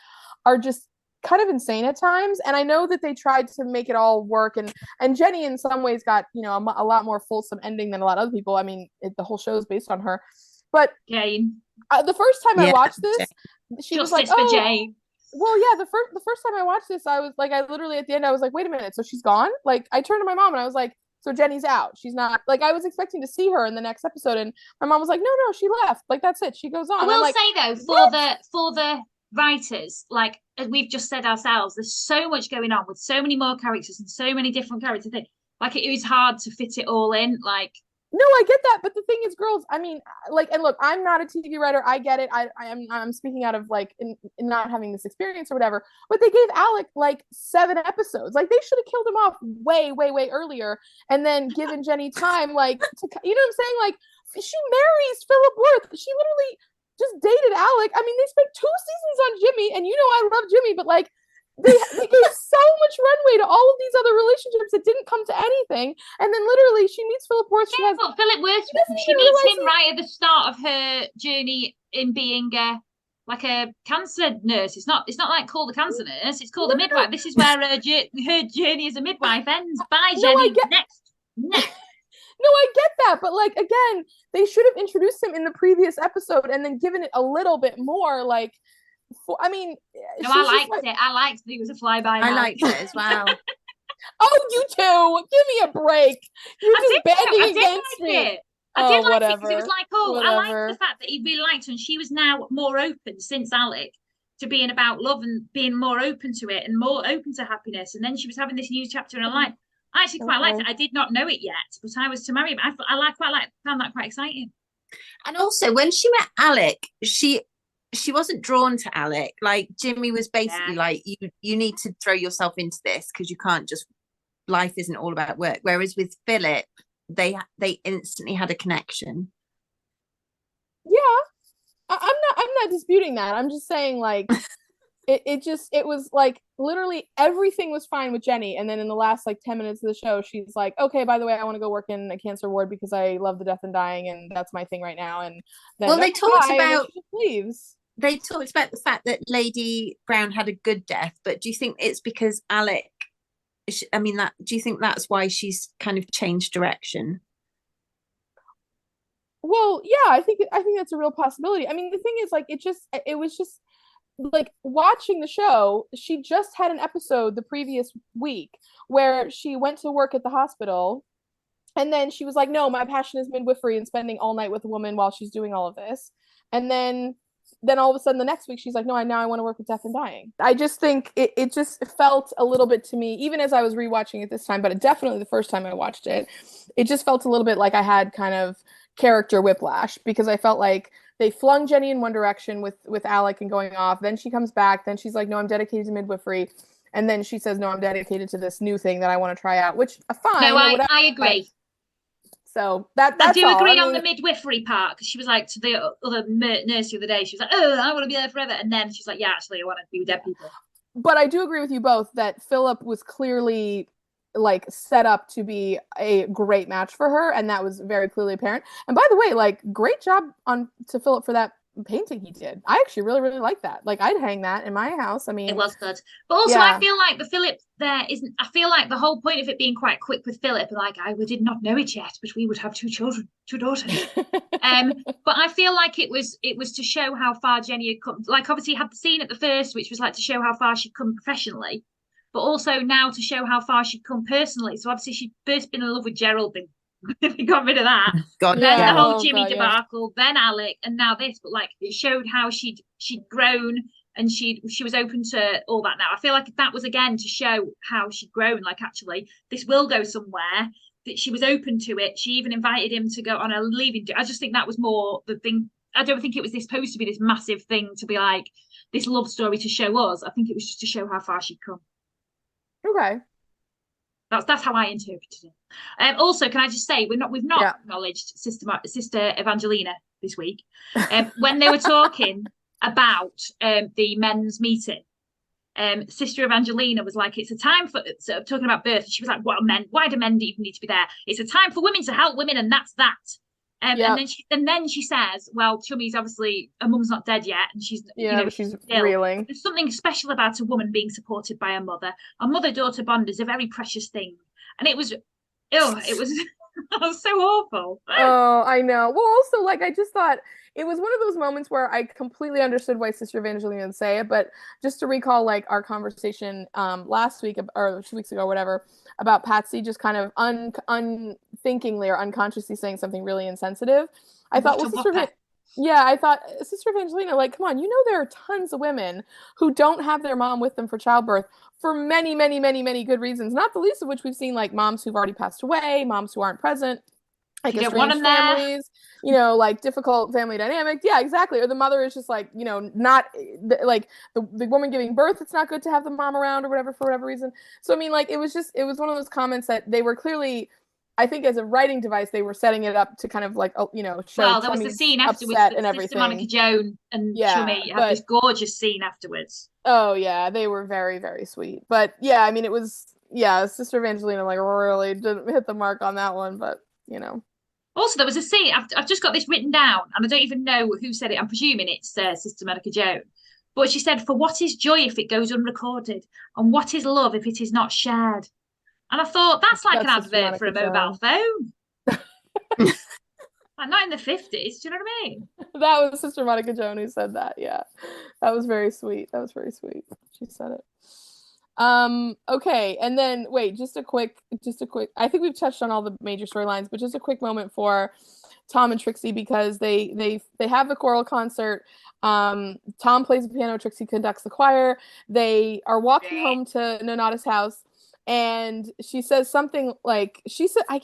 are just kind of insane at times. And I know that they tried to make it all work, and Jenny in some ways got a lot more fulsome ending than a lot of other people. I mean, the whole show is based on her. But Jane, the first time I watched this, she was like, "Oh, Jane." Well, yeah, the first time I watched this, I was like, I literally at the end, I was like, wait a minute, so she's gone? Like, I turned to my mom and I was like, so Jenny's out. She's not, like, I was expecting to see her in the next episode, and my mom was like, no, she left. Like, that's it. She goes on. I will like, say though, for the writers, like as we've just said ourselves, there's so much going on with so many more characters and so many different character things. Like it was hard to fit it all in. Like, no, I get that, but the thing is, girls, I mean, like, and look, I'm not a TV writer. I get it. I'm speaking out of like in not having this experience or whatever. But they gave Alec like 7 episodes. Like they should have killed him off way, way, way earlier, and then given Jenny time, like to, you know what I'm saying? Like she marries Philip Worth. She literally just dated Alec. I mean, they spent 2 seasons on Jimmy, and I love Jimmy, but like they gave so much runway to all of these other relationships that didn't come to anything, and then literally she meets Philip Worth. Philip Worth. She meets him right at the start of her journey in being like a cancer nurse. It's not like Call the Cancer Nurse. It's called The Midwife. This is where her journey as a midwife ends. Bye, Jenny. Next. No, I get that, but like again, they should have introduced him in the previous episode and then given it a little bit more like. I mean, no, I liked it. I liked that he was a flyby. I liked it as well. Oh, you too. Give me a break. You're just banding against me. I did like it because it was like, I liked the fact that he really liked her, and she was now more open since Alec to being about love and being more open to it and more open to happiness. And then she was having this new chapter in her life. I actually quite liked it. I did not know it yet, but I was to marry him. I found that quite exciting. And also, when she met Alec, she wasn't drawn to Alec. Like Jimmy was basically like, you need to throw yourself into this because you can't just, life isn't all about work. Whereas with Philip, they instantly had a connection. Yeah, I'm not disputing that. I'm just saying like it was like literally everything was fine with Jenny, and then in the last like 10 minutes of the show, she's like, okay, by the way, I want to go work in a cancer ward because I love the death and dying, and that's my thing right now. And then they talked about she just leaves. They talked about the fact that Lady Brown had a good death, but do you think it's because Alec? I mean, do you think that's why she's kind of changed direction? Well, yeah, I think that's a real possibility. I mean, the thing is, like, it was just like watching the show. She just had an episode the previous week where she went to work at the hospital, and then she was like, "No, my passion is midwifery and spending all night with a woman while she's doing all of this," and then all of a sudden the next week she's like, no, I want to work with death and dying. I just think it just felt a little bit to me, even as I was rewatching it this time, but definitely the first time I watched it, it just felt a little bit like I had kind of character whiplash, because I felt like they flung Jenny in one direction with Alec and going off. Then she comes back. Then she's like, no, I'm dedicated to midwifery. And then she says, no, I'm dedicated to this new thing that I want to try out, which fine. No, I agree. So that's I do agree all. on the midwifery part, because she was like to the other nurse the other day, she was like, oh, I want to be there forever. And then she's like, yeah, actually, I want to be with dead people. But I do agree with you both that Philip was clearly like set up to be a great match for her, and that was very clearly apparent. And by the way, like, great job to Philip for that painting he did. I actually really, really like that. Like, I'd hang that in my house. I mean, it was good. But also, I feel like the Philip there isn't. I feel like the whole point of it being quite quick with Philip, like we did not know it yet, but we would have 2 children, 2 daughters. But I feel like it was to show how far Jenny had come. Like, obviously, had the scene at the first, which was like to show how far she'd come professionally, but also now to show how far she'd come personally. So obviously, she'd first been in love with Gerald. They got rid of that. God, then yeah. the whole Jimmy debacle, then Alec, and now this. But like, it showed how she'd grown, and she was open to all that now. I feel like that was again to show how she'd grown. Like, actually, this will go somewhere. That she was open to it. She even invited him to go on a leaving. I just think that was more the thing. I don't think it was supposed to be this massive thing to be like this love story to show us. I think it was just to show how far she'd come. Okay. That's how I interpreted it. Also, can I just say we've not acknowledged Sister Evangelina this week. When they were talking about the men's meeting, Sister Evangelina was like, it's a time for talking about birth. She was like, well, men, why do men even need to be there? It's a time for women to help women, and that's that. And then she says, well, Chummy's obviously, her mum's not dead yet, and she's she's reeling. There's something special about a woman being supported by a mother. A mother-daughter bond is a very precious thing, and it was that was so awful. Oh, I know. Well, also, like, I just thought it was one of those moments where I completely understood why Sister Evangelina would say it, but just to recall, like, our conversation last week or 2 weeks ago, or whatever, about Patsy just kind of unthinkingly or unconsciously saying something really insensitive. I thought, I thought, Sister Evangelina, like, come on, there are tons of women who don't have their mom with them for childbirth for many, many, many, many good reasons, not the least of which we've seen, like, moms who've already passed away, moms who aren't present, like estranged families, like difficult family dynamic. Yeah, exactly. Or the mother is just like, not like the woman giving birth. It's not good to have the mom around or whatever for whatever reason. So, I mean, like, it was one of those comments that they were clearly, I think, as a writing device, they were setting it up to kind of like, show. Well, there was the scene afterwards with Sister Monica Joan and Chummy had this gorgeous scene afterwards. Oh yeah, they were very, very sweet. But yeah, I mean, it was Sister Evangelina like really didn't hit the mark on that one, but Also, there was a scene, I've just got this written down, and I don't even know who said it. I'm presuming it's Sister Monica Joan. But she said, for what is joy if it goes unrecorded? And what is love if it is not shared? And I thought, that's like an advert for a mobile phone. Like, not in the 50s, do you know what I mean? That was Sister Monica Joan who said that, yeah. That was very sweet. She said it. Okay, and then wait, just a quick I think we've touched on all the major storylines, but just a quick moment for Tom and Trixie, because they have the choral concert. Tom plays the piano, Trixie conducts the choir. They are walking home to Nonata's house, and she says something like, I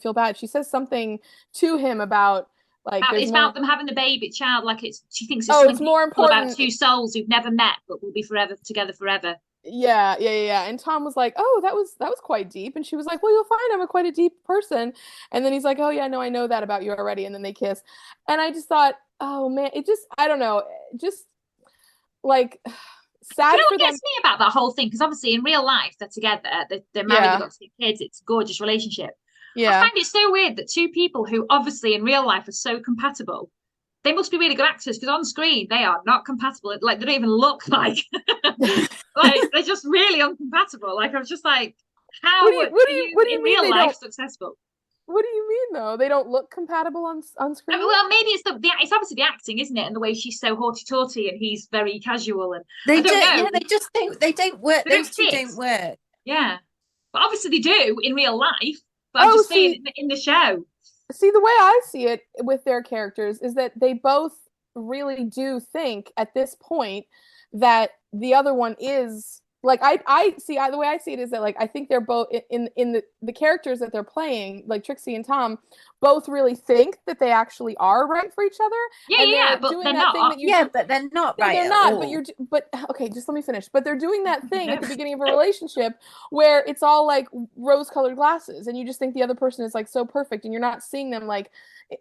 feel bad. She says something to him about like it's about them having a baby child, like she thinks it's more important about 2 souls who've never met but will be together forever. Yeah. And Tom was like, oh, that was quite deep. And she was like, well, you'll find I'm quite a deep person. And then he's like, oh yeah, no, I know that about you already. And then they kiss. And I just thought, oh man, it just, I don't know, just like sad for them. What gets me about that whole thing, because obviously in real life they're together, they're married, they've got 2 kids, it's a gorgeous relationship. Yeah. I find it so weird that 2 people who obviously in real life are so compatible, they must be really good actors, because on screen they are not compatible. Like, they don't even look like like, they're just really uncompatible. Like, I was just like, how what do you in real life successful? What do you mean though? They don't look compatible on screen? Well, maybe it's it's obviously the acting, isn't it? And the way she's so haughty-taughty and he's very casual, and they don't work. Those 2 don't work. Yeah, but obviously they do in real life. But I'm just saying in the show. See, the way I see it with their characters is that they both really do think at this point that the other one is like, the way I see it is that, like, I think they're both in the characters that they're playing, like Trixie and Tom, both really think that they actually are right for each other. Yeah, but they're not. But they're not right. They're not. But okay, just let me finish. But they're doing that thing at the beginning of a relationship where it's all like rose-colored glasses, and you just think the other person is like so perfect, and you're not seeing them like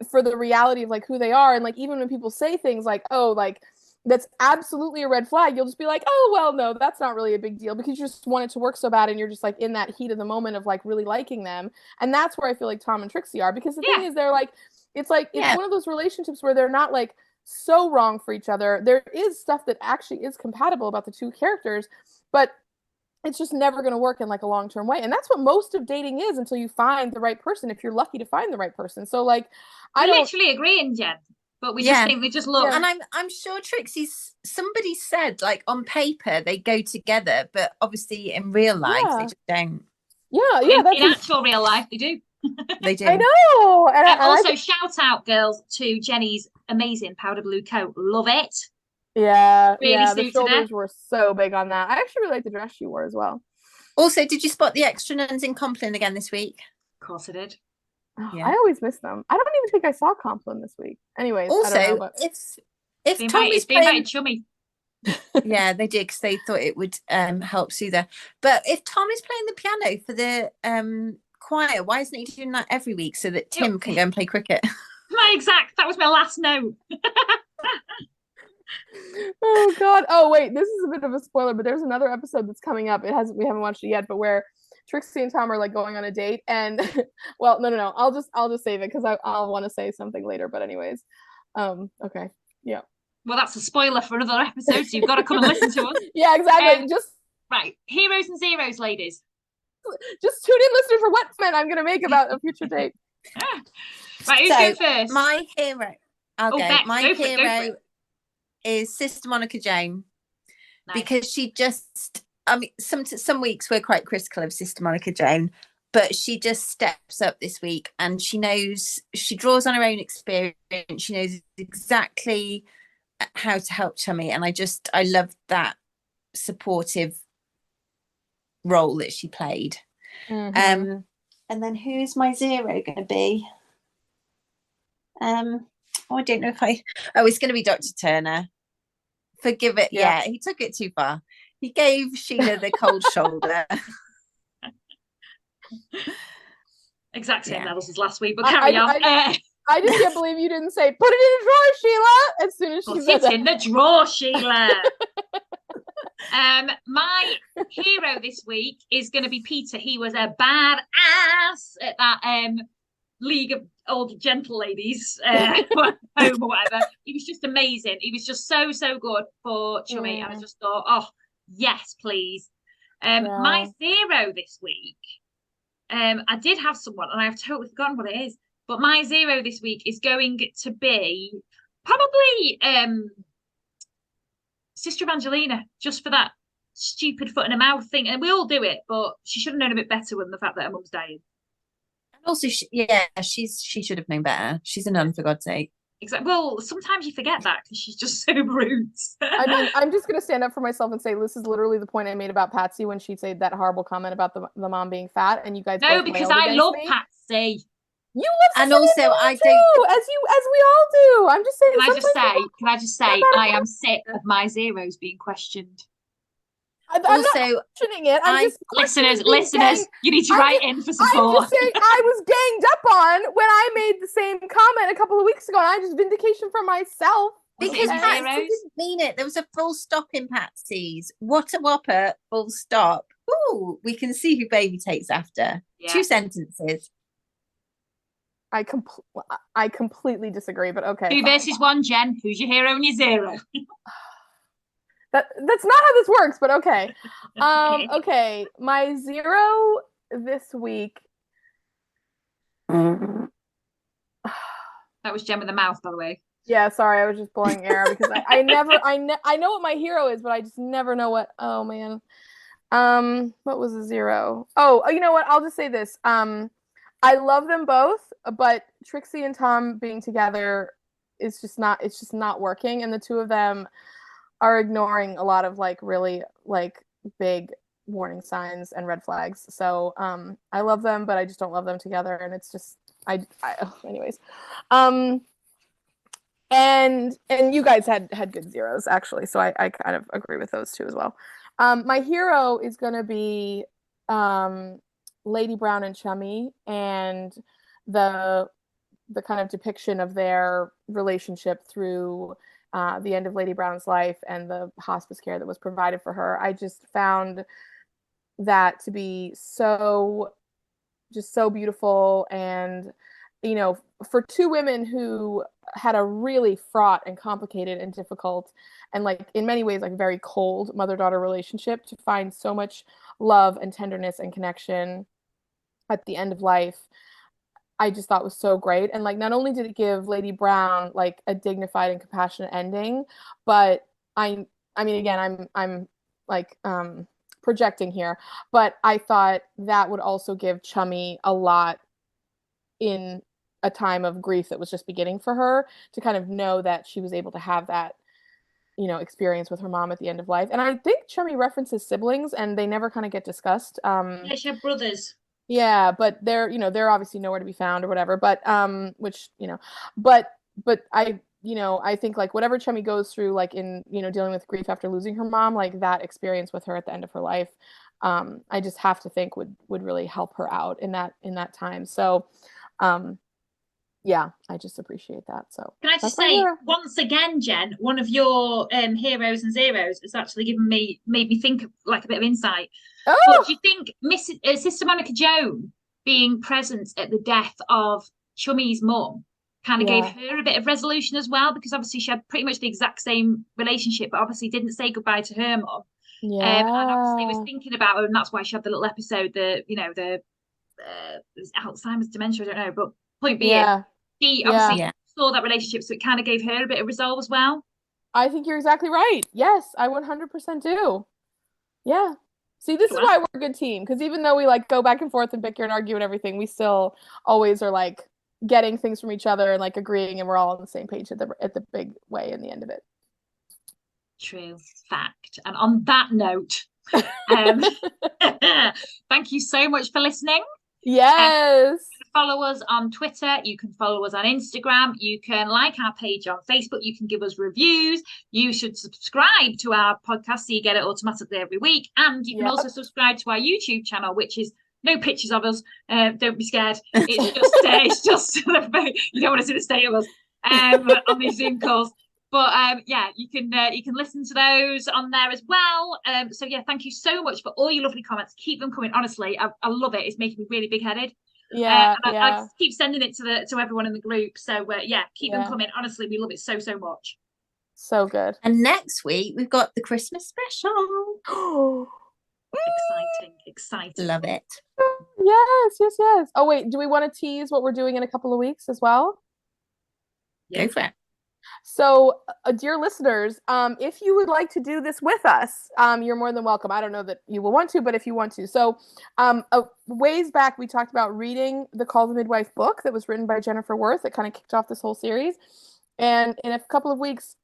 for the reality of like who they are. And like, even when people say things like, oh, like, that's absolutely a red flag, you'll just be like, oh, well, no, that's not really a big deal, because you just want it to work so bad, and you're just like in that heat of the moment of like really liking them. And that's where I feel like Tom and Trixie are, because the thing is, they're like, it's one of those relationships where they're not like so wrong for each other. There is stuff that actually is compatible about the two characters, but it's just never going to work in like a long-term way. And that's what most of dating is until you find the right person, if you're lucky to find the right person. So like, I literally agree in Jen, but we just think they just look. And I'm sure somebody said like on paper they go together, but obviously in real life they just don't. In actual real life they do. They do. I know. And also shout out, girls, to Jenny's amazing powder blue coat. Love it. Yeah, really the shoulders were so big on that. I actually really like the dress she wore as well. Also, did you spot the extra nuns in Compline again this week? Of course I did. Oh, yeah. I always miss them. I don't even think I saw Compline this week. Anyways, also, I don't know, but... if Tommy's playing Chummy. Yeah, they did, because they thought it would help soothe her. But if Tom is playing the piano for the choir, why isn't he doing that every week so that Tim can go and play cricket? That was my last note. Oh God. Oh wait, this is a bit of a spoiler, but there's another episode that's coming up. We haven't watched it yet, but where Trixie and Tom are like going on a date, and well, no. I'll just save it because I'll want to say something later. But anyways, okay, yeah. Well, that's a spoiler for another episode, so you've got to come and listen to us. Yeah, exactly. Right, heroes and zeros, ladies. Just tune in, listen for what comment I'm gonna make about a future date. Right, who's going first? My hero. I'll go. My hero is Sister Monica Joan, because she just, I mean, some weeks we're quite critical of Sister Monica Joan, but she just steps up this week, and she draws on her own experience. She knows exactly how to help Chummy, and I love that supportive role that she played. Mm-hmm. And then who's my zero going to be? I don't know if it's going to be Dr. Turner. Forgive it. Yeah, he took it too far. He gave Sheila the cold shoulder. Exact same levels as last week, but carry on. I just can't believe you didn't say, put it in the drawer, Sheila, as soon as she said that. Put it in the drawer, Sheila. My hero this week is going to be Peter. He was a badass at that League of Old Gentle Ladies home or whatever. He was just amazing. He was just so good for Chummy. I just thought, oh yes, please. My zero this week, I did have someone and I've totally forgotten what it is, but my zero this week is going to be probably Sister Evangelina, just for that stupid foot in her mouth thing. And we all do it, but she should have known a bit better than the fact that her mum's dying. And also, she should have known better. She's a nun, for God's sake. Exactly. Well, sometimes you forget that because she's just so rude. I mean, I'm just going to stand up for myself and say this is literally the point I made about Patsy when she said that horrible comment about the mom being fat, and you guys no, because I love Patsy. You love and also I too, as we all do. I'm just saying. Can I just say I am sick of my zeros being questioned. I'm not questioning it. I'm just listeners, you need to write in for support. I'm just saying I was ganged up on when I made the same comment a couple of weeks ago, and I just vindication for myself. Because Patsy didn't mean it. There was a full stop in Patsy's. What a whopper, full stop. Ooh, we can see who baby takes after. Yeah. 2 sentences. I completely disagree, but okay. 2 versus 1, Jen. Who's your hero and your zero? That's not how this works, but okay. Okay, my zero this week. That was Jen with the mouth, by the way. Yeah, sorry, I was just blowing air because I know what my hero is, but I just never know what. Oh man, what was a zero? Oh, you know what? I'll just say this. I love them both, but Trixie and Tom being together is just not. It's just not working, and the two of them are ignoring a lot of like really like big warning signs and red flags. So I love them, but I just don't love them together, and it's just anyways. And you guys had good zeros actually, so I kind of agree with those two as well. My hero is gonna be Lady Brown and Chummy, and the kind of depiction of their relationship through the end of Lady Brown's life and the hospice care that was provided for her. I just found that to be so beautiful, and you know, for two women who had a really fraught and complicated and difficult and like in many ways like very cold mother-daughter relationship, to find so much love and tenderness and connection at the end of life, I just thought was so great. And like, not only did it give Lady Brown like a dignified and compassionate ending, but I mean, again, I'm like projecting here, but I thought that would also give Chummy a lot in a time of grief that was just beginning for her, to kind of know that she was able to have that, you know, experience with her mom at the end of life. And I think Chummy references siblings and they never kind of get discussed. Yeah, she had brothers. Yeah, but they're, you know, they're obviously nowhere to be found or whatever, but which, you know, but I, you know, I think like whatever Chummy goes through, like in, you know, dealing with grief after losing her mom, like that experience with her at the end of her life, I just have to think would really help her out in that time. So yeah, I just appreciate that. So can I just say once again, Jen, one of your heroes and zeros has actually made me think of like a bit of insight. Oh! But do you think Sister Monica Joan being present at the death of Chummy's mum kind of gave her a bit of resolution as well? Because obviously she had pretty much the exact same relationship, but obviously didn't say goodbye to her mum. Yeah. And obviously was thinking about her, and that's why she had the little episode, the Alzheimer's, dementia, I don't know, but point being, she obviously saw that relationship, so it kind of gave her a bit of resolve as well. I think you're exactly right. Yes, I 100% do. Yeah. See, this is why we're a good team, because even though we like go back and forth and bicker and argue and everything, we still always are like getting things from each other and like agreeing, and we're all on the same page at the big way in the end of it. True fact. And on that note, thank you so much for listening. Yes. Follow us on Twitter. You can follow us on Instagram. You can like our page on Facebook. You can give us reviews. You should subscribe to our podcast so you get it automatically every week. And you can also subscribe to our YouTube channel, which is no pictures of us. Don't be scared. It's just you don't want to see the state of us on these Zoom calls. But you can listen to those on there as well. So yeah, thank you so much for all your lovely comments. Keep them coming. Honestly, I love it. It's making me really big-headed. I keep sending it to everyone in the group. So keep them coming. Honestly, we love it so much. So good. And next week we've got the Christmas special. Exciting. Love it. Yes. Oh wait, do we want to tease what we're doing in a couple of weeks as well? Go for it. So, dear listeners, if you would like to do this with us, you're more than welcome. I don't know that you will want to, but if you want to. So, ways back, we talked about reading the Call The Midwife book that was written by Jennifer Worth that kind of kicked off this whole series. And in a couple of weeks,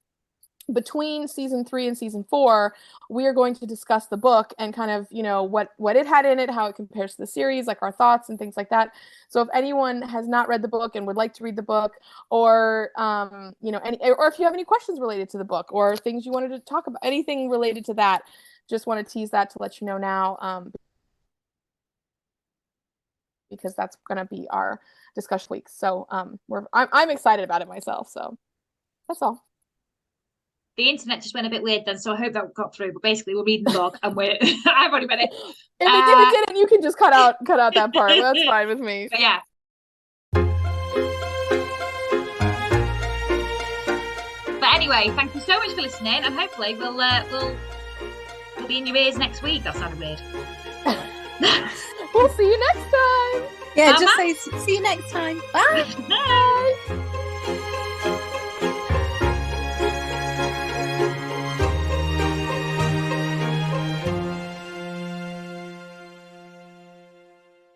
between season 3 and season 4, we are going to discuss the book and kind of, you know, what it had in it, how it compares to the series, like our thoughts and things like that. So if anyone has not read the book and would like to read the book, or or if you have any questions related to the book or things you wanted to talk about, anything related to that, just want to tease that to let you know now, because that's going to be our discussion week. So I'm excited about it myself. So that's all. The internet just went a bit weird then, so I hope that got through. But basically, we're reading the book, and I've already read it. If it didn't, you can just cut out that part. That's fine with me. But yeah. But anyway, thank you so much for listening, and hopefully we'll be in your ears next week. That sounded weird. We'll see you next time. Yeah, just say see you next time. Bye. Bye.